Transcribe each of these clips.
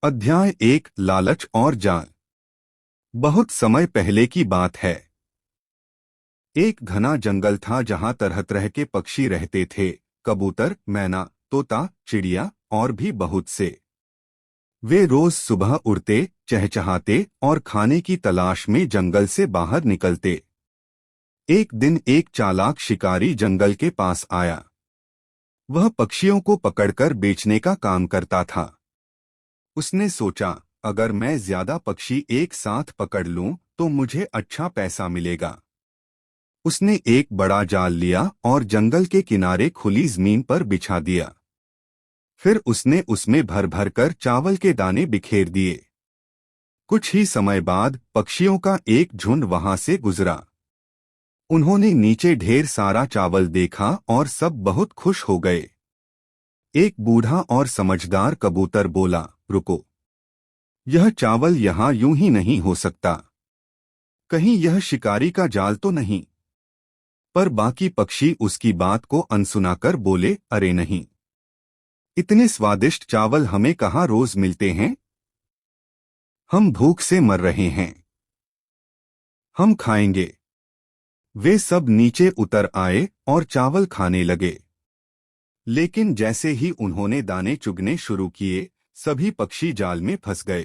अध्याय 1 लालच और जाल। बहुत समय पहले की बात है। एक घना जंगल था जहां तरह तरह के पक्षी रहते थे। कबूतर, मैना, तोता, चिड़िया और भी बहुत से। वे रोज सुबह उड़ते, चहचहाते और खाने की तलाश में जंगल से बाहर निकलते। एक दिन एक चालाक शिकारी जंगल के पास आया। वह पक्षियों को पकड़कर बेचने का काम करता था। उसने सोचा, अगर मैं ज्यादा पक्षी एक साथ पकड़ लूं तो मुझे अच्छा पैसा मिलेगा। उसने एक बड़ा जाल लिया और जंगल के किनारे खुली जमीन पर बिछा दिया। फिर उसने उसमें भर भर कर चावल के दाने बिखेर दिए। कुछ ही समय बाद पक्षियों का एक झुंड वहां से गुजरा। उन्होंने नीचे ढेर सारा चावल देखा और सब बहुत खुश हो गए। एक बूढ़ा और समझदार कबूतर बोला, रुको, यह चावल यहाँ यूं ही नहीं हो सकता। कहीं यह शिकारी का जाल तो नहीं? पर बाकी पक्षी उसकी बात को अनसुना कर बोले, अरे नहीं, इतने स्वादिष्ट चावल हमें कहाँ रोज मिलते हैं। हम भूख से मर रहे हैं। हम खाएंगे। वे सब नीचे उतर आए और चावल खाने लगे। लेकिन जैसे ही उन्होंने दाने चुगने शुरू किए, सभी पक्षी जाल में फंस गए।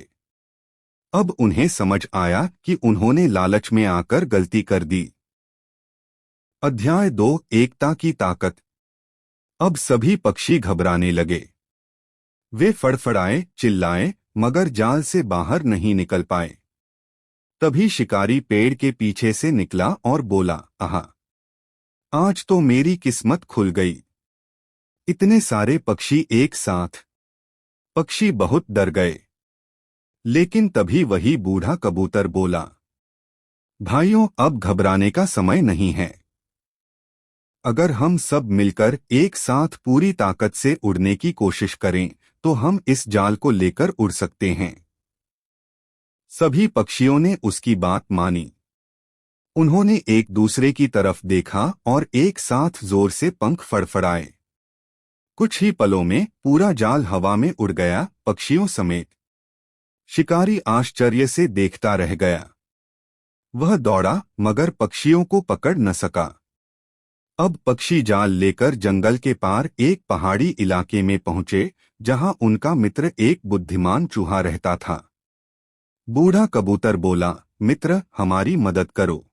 अब उन्हें समझ आया कि उन्होंने लालच में आकर गलती कर दी। अध्याय 2 एकता की ताकत। अब सभी पक्षी घबराने लगे। वे फड़फड़ाए, चिल्लाए, मगर जाल से बाहर नहीं निकल पाए। तभी शिकारी पेड़ के पीछे से निकला और बोला, आहा, आज तो मेरी किस्मत खुल गई। इतने सारे पक्षी एक साथ। पक्षी बहुत डर गए। लेकिन तभी वही बूढ़ा कबूतर बोला, भाइयों, अब घबराने का समय नहीं है। अगर हम सब मिलकर एक साथ पूरी ताकत से उड़ने की कोशिश करें तो हम इस जाल को लेकर उड़ सकते हैं। सभी पक्षियों ने उसकी बात मानी। उन्होंने एक दूसरे की तरफ देखा और एक साथ जोर से पंख फड़फड़ाए। कुछ ही पलों में पूरा जाल हवा में उड़ गया, पक्षियों समेत। शिकारी आश्चर्य से देखता रह गया। वह दौड़ा मगर पक्षियों को पकड़ न सका। अब पक्षी जाल लेकर जंगल के पार एक पहाड़ी इलाके में पहुंचे, जहां उनका मित्र एक बुद्धिमान चूहा रहता था। बूढ़ा कबूतर बोला, मित्र, हमारी मदद करो।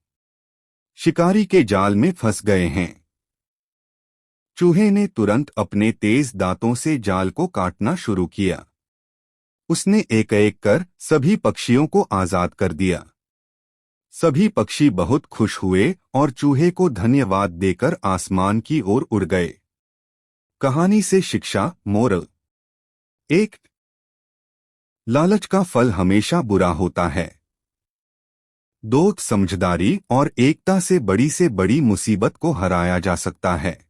शिकारी के जाल में फंस गए हैं। चूहे ने तुरंत अपने तेज दांतों से जाल को काटना शुरू किया। उसने एक एक कर सभी पक्षियों को आजाद कर दिया। सभी पक्षी बहुत खुश हुए और चूहे को धन्यवाद देकर आसमान की ओर उड़ गए। कहानी से शिक्षा, मोरल। 1. लालच का फल हमेशा बुरा होता है। 2. समझदारी और एकता से बड़ी मुसीबत को हराया जा सकता है।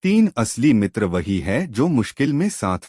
3. असली मित्र वही है जो मुश्किल में साथ